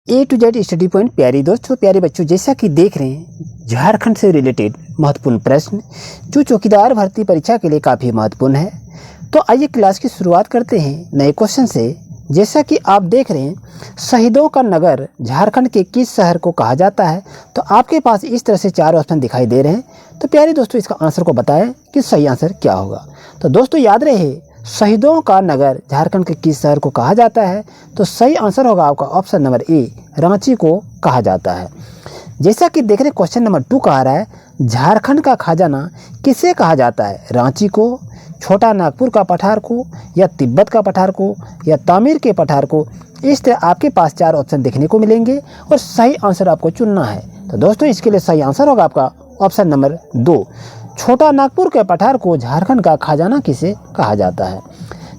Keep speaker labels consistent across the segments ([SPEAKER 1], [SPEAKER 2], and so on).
[SPEAKER 1] A to Z study point प्यारे दोस्तों प्यारे बच्चों, जैसा कि देख रहे हैं झारखंड से रिलेटेड महत्वपूर्ण प्रश्न जो चौकीदार भर्ती परीक्षा के लिए काफ़ी महत्वपूर्ण है। तो आइए क्लास की शुरुआत करते हैं नए क्वेश्चन से। जैसा कि आप देख रहे हैं, शहीदों का नगर झारखंड के किस शहर को कहा जाता है? तो आपके पास इस तरह से 4 ऑप्शन दिखाई दे रहे हैं। तो प्यारे दोस्तों, इसका आंसर को बताएं कि सही आंसर क्या होगा। तो दोस्तों याद रहे, शहीदों का नगर झारखंड के किस शहर को कहा जाता है? तो सही आंसर होगा आपका ऑप्शन नंबर ए, रांची को कहा जाता है। जैसा कि देख रहे क्वेश्चन नंबर 2 कहा रहा है, झारखंड का खजाना किसे कहा जाता है? रांची को, छोटा नागपुर का पठार को, या तिब्बत का पठार को, या तामीर के पठार को। इस तरह आपके पास 4 ऑप्शन देखने को मिलेंगे और सही आंसर आपको चुनना है। तो दोस्तों इसके लिए सही आंसर होगा आपका ऑप्शन नंबर 2, छोटा नागपुर के पठार को झारखंड का खजाना किसे कहा जाता है।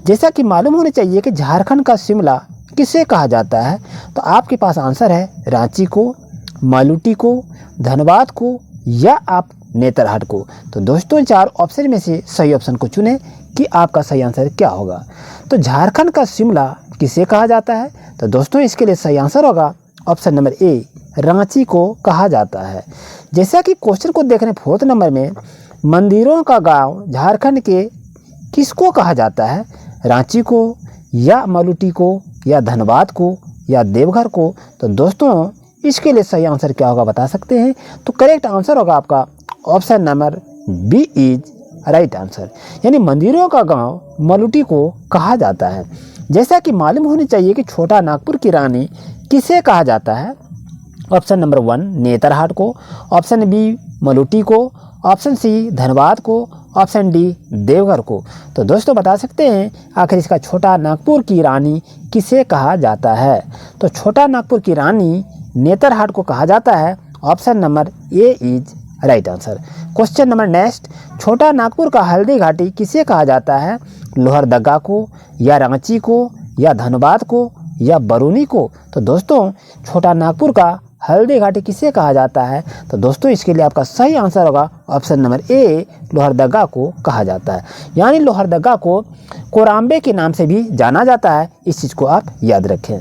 [SPEAKER 1] जैसा कि मालूम होना चाहिए कि झारखंड का शिमला किसे कहा जाता है? तो आपके पास आंसर है रांची को, मालूटी को, धनबाद को, या आप नेतरहाट को। तो दोस्तों 4 ऑप्शन में से सही ऑप्शन को चुनें कि आपका सही आंसर क्या होगा। तो झारखंड का शिमला किसे कहा जाता है? तो दोस्तों इसके लिए सही आंसर होगा ऑप्शन नंबर ए, रांची को कहा जाता है। जैसा कि क्वेश्चन को देख रहे हैं 4th नंबर में, मंदिरों का गांव झारखंड के किसको कहा जाता है? रांची को, या मालूटी को, या धनबाद को, या देवघर को। तो दोस्तों इसके लिए सही आंसर क्या होगा बता सकते हैं? तो करेक्ट आंसर होगा आपका option number B is right answer, यानी मंदिरों का गांव मालूटी को कहा जाता है। जैसा कि मालूम होनी चाहिए कि छोटा नागपुर की रानी किसे कहा जाता है? ऑप्शन नंबर 1 नेतरहाट को, ऑप्शन बी मालूटी को, ऑप्शन सी धनबाद को, ऑप्शन डी देवघर को। तो दोस्तों बता सकते हैं आखिर इसका छोटा नागपुर की रानी किसे कहा जाता है? तो छोटा नागपुर की रानी नेतरहाट को कहा जाता है। Option number A is right answer. Question number next, छोटा नागपुर का हल्दी घाटी किसे कहा जाता है? लोहरदगा को, या रांची को, या धनबाद को, या बरूनी को। तो दोस्तों छोटा नागपुर का हल्दी घाटी किसे कहा जाता है? तो दोस्तों इसके लिए आपका सही आंसर होगा ऑप्शन नंबर ए, लोहरदगा को कहा जाता है। यानी लोहरदगा को कोराम्बे के नाम से भी जाना जाता है, इस चीज़ को आप याद रखें।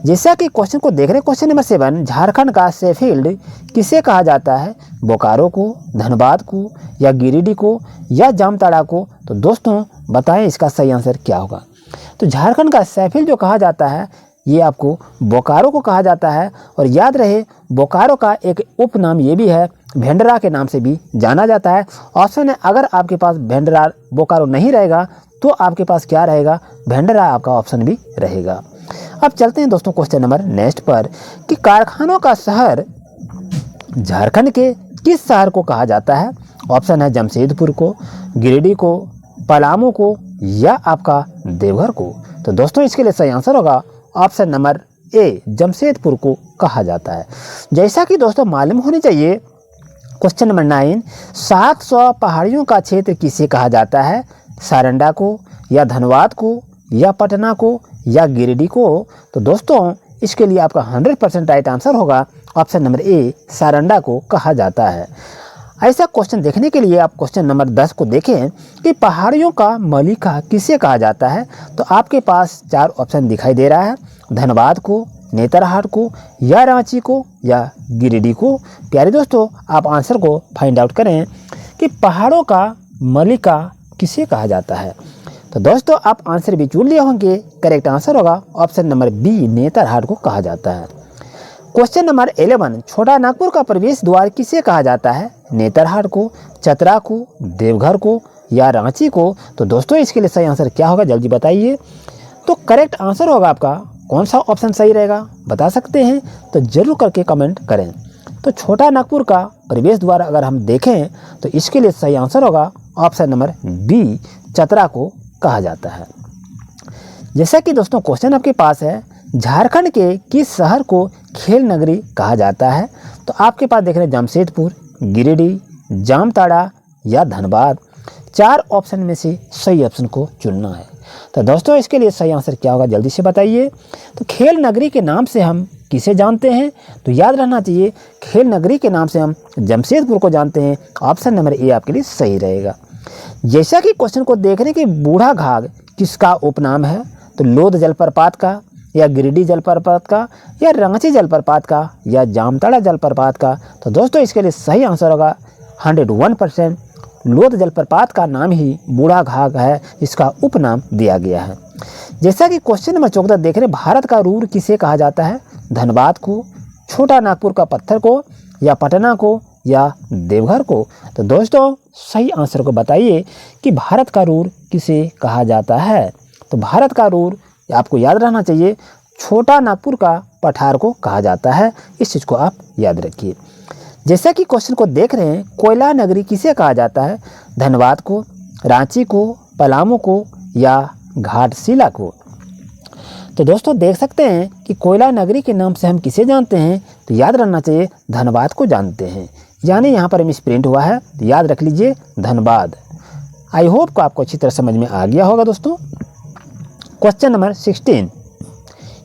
[SPEAKER 1] जैसा कि क्वेश्चन को देख रहे हैं, क्वेश्चन नंबर 7, झारखंड का शेफील्ड किसे कहा जाता है? बोकारो को, धनबाद को, या गिरिडीह को, या जामताड़ा को। तो दोस्तों बताएं इसका सही आंसर क्या होगा। तो झारखंड का शेफील्ड जो कहा जाता है ये आपको बोकारो को कहा जाता है। और याद रहे बोकारो का एक उपनाम ये भी है, भेंडरा के नाम से भी जाना जाता है। ऑप्शन है, अगर आपके पास भेंडरा बोकारो नहीं रहेगा तो आपके पास क्या रहेगा? भेंडरा आपका ऑप्शन भी रहेगा। अब चलते हैं दोस्तों क्वेश्चन नंबर नेक्स्ट पर कि कारखानों का शहर झारखंड के किस शहर को कहा जाता है? ऑप्शन है जमशेदपुर को, गिरिडीह को, पलामू को, या आपका देवघर को। तो दोस्तों इसके लिए सही आंसर होगा ऑप्शन नंबर ए, जमशेदपुर को कहा जाता है। जैसा कि दोस्तों मालूम होनी चाहिए, क्वेश्चन नंबर 9, 700 पहाड़ियों का क्षेत्र किसे कहा जाता है? सारंडा को, या धनबाद को, या पटना को, या गिरिडीह को। तो दोस्तों इसके लिए आपका 100% राइट आंसर होगा ऑप्शन नंबर ए, सारंडा को कहा जाता है। ऐसा क्वेश्चन देखने के लिए आप क्वेश्चन नंबर 10 को देखें कि पहाड़ियों का मलिका किसे कहा जाता है? तो आपके पास 4 ऑप्शन दिखाई दे रहा है, धनबाद को, नेतरहाट को, या रांची को, या गिरिडीह को। प्यारे दोस्तों आप आंसर को फाइंड आउट करें कि पहाड़ों का मलिका किसे कहा जाता है। तो दोस्तों आप आंसर भी चुन लिए होंगे, करेक्ट आंसर होगा ऑप्शन नंबर बी, नेतरहाट को कहा जाता है। क्वेश्चन नंबर 11, छोटा नागपुर का प्रवेश द्वार किसे कहा जाता है? नेतरहाट को, चतरा को, देवघर को, या रांची को। तो दोस्तों इसके लिए सही आंसर क्या होगा जल्दी बताइए। तो करेक्ट आंसर होगा आपका कौन सा ऑप्शन सही रहेगा बता सकते हैं? तो जरूर करके कमेंट करें। तो छोटा नागपुर का प्रवेश द्वार अगर हम देखें तो इसके लिए सही आंसर होगा ऑप्शन नंबर बी, चतरा को कहा जाता है। जैसा कि दोस्तों क्वेश्चन आपके पास है, झारखंड के किस शहर को खेल नगरी कहा जाता है? तो आपके पास देख रहे हैं जमशेदपुर, गिरिडीह, जामताड़ा, या धनबाद। 4 ऑप्शन में से सही ऑप्शन को चुनना है। तो दोस्तों इसके लिए सही आंसर क्या होगा जल्दी से बताइए। तो खेल नगरी के नाम से हम किसे जानते हैं? तो याद रहना चाहिए खेल नगरी के नाम से हम जमशेदपुर को जानते हैं। ऑप्शन नंबर ए आपके लिए सही रहेगा। जैसा कि क्वेश्चन को देख रहे हैं कि बूढ़ा घाघ किसका उपनाम है? तो लोध जलप्रपात का, या गिरिडीह जलप्रपात का, या रंगची जलप्रपात का, या जामताड़ा जलप्रपात का? तो दोस्तों इसके लिए सही आंसर होगा 101% लोध जलप्रपात का नाम ही बूढ़ा घाघ है, इसका उपनाम दिया गया है। जैसा कि क्वेश्चन नंबर 14 देख रहे हैं, भारत का रूर किसे कहा जाता है? धनबाद को, छोटा नागपुर का पत्थर को, या पटना को, या देवघर को? तो दोस्तों सही आंसर को बताइए कि भारत का रूर किसे कहा जाता है? तो भारत का रूर आपको याद रहना चाहिए, छोटा नागपुर का पठार को कहा जाता है। इस चीज़ को आप याद रखिए। जैसा कि क्वेश्चन को देख रहे हैं, कोयला नगरी किसे कहा जाता है? धनबाद को, रांची को, पलामू को, या घाटशिला को? तो दोस्तों देख सकते हैं कि कोयला नगरी के नाम से हम किसे जानते हैं? तो याद रखना चाहिए धनबाद को जानते हैं, यानी यहाँ पर मिस प्रिंट हुआ है, तो याद रख लीजिए धनबाद। आई होप को आपको अच्छी तरह समझ में आ गया होगा दोस्तों। क्वेश्चन नंबर 16,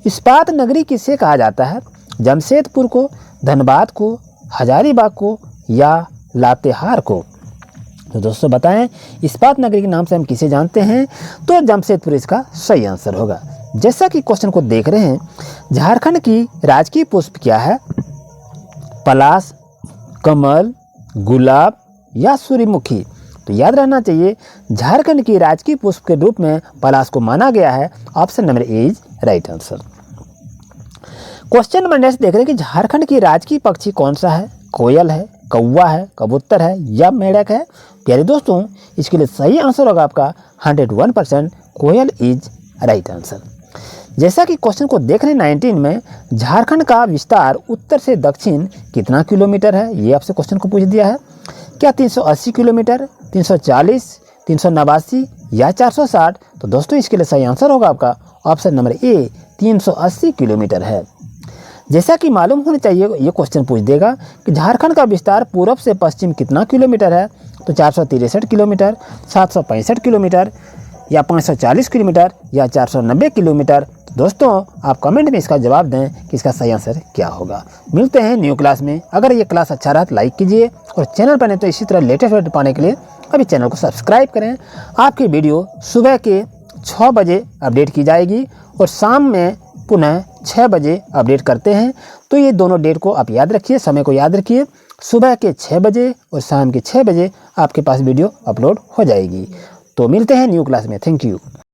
[SPEAKER 1] इस्पात नगरी किसे कहा जाता है? जमशेदपुर को, धनबाद को, हजारीबाग को, या लातेहार को? तो दोस्तों बताएं इस्पात नगरी के नाम से हम किसे जानते हैं? तो जमशेदपुर इसका सही आंसर होगा। जैसा कि क्वेश्चन को देख रहे हैं, झारखंड की राजकीय पुष्प क्या है? पलाश, कमल, गुलाब, या सूर्यमुखी? तो याद रहना चाहिए झारखंड की राजकीय पुष्प के रूप में पलाश को माना गया है। Option number A is right answer. Question number next देख रहे हैं कि झारखंड की राजकीय पक्षी कौन सा है? कोयल है, कौवा है, कबूतर है, या मेढक है? प्यारे दोस्तों इसके लिए सही आंसर होगा आपका 101% कोयल इज राइट आंसर। जैसा कि क्वेश्चन को देख रहे हैं 19 में, झारखंड का विस्तार उत्तर से दक्षिण कितना किलोमीटर है? ये आपसे क्वेश्चन को पूछ दिया है। क्या 380 किलोमीटर, 340, 389, या 460? तो दोस्तों इसके लिए सही आंसर होगा आपका ऑप्शन नंबर ए 380 किलोमीटर है। जैसा कि मालूम होना चाहिए, ये क्वेश्चन पूछ देगा कि झारखंड का विस्तार पूर्व से पश्चिम कितना किलोमीटर है? तो 463 किलोमीटर, 765 किलोमीटर, या 540 किलोमीटर, या 490 किलोमीटर? दोस्तों आप कमेंट में इसका जवाब दें कि इसका सही आंसर क्या होगा। मिलते हैं न्यू क्लास में। अगर ये क्लास अच्छा रहा तो लाइक कीजिए, और चैनल पर नहीं तो इसी तरह लेटेस्ट वीडियो पाने के लिए अभी चैनल को सब्सक्राइब करें। आपकी वीडियो सुबह के 6 बजे अपडेट की जाएगी और शाम में पुनः 6 बजे अपडेट करते हैं। तो ये दोनों डेट को आप याद रखिए, समय को याद रखिए। सुबह के 6 बजे और शाम के 6 बजे आपके पास वीडियो अपलोड हो जाएगी। तो मिलते हैं न्यू क्लास में। Thank you.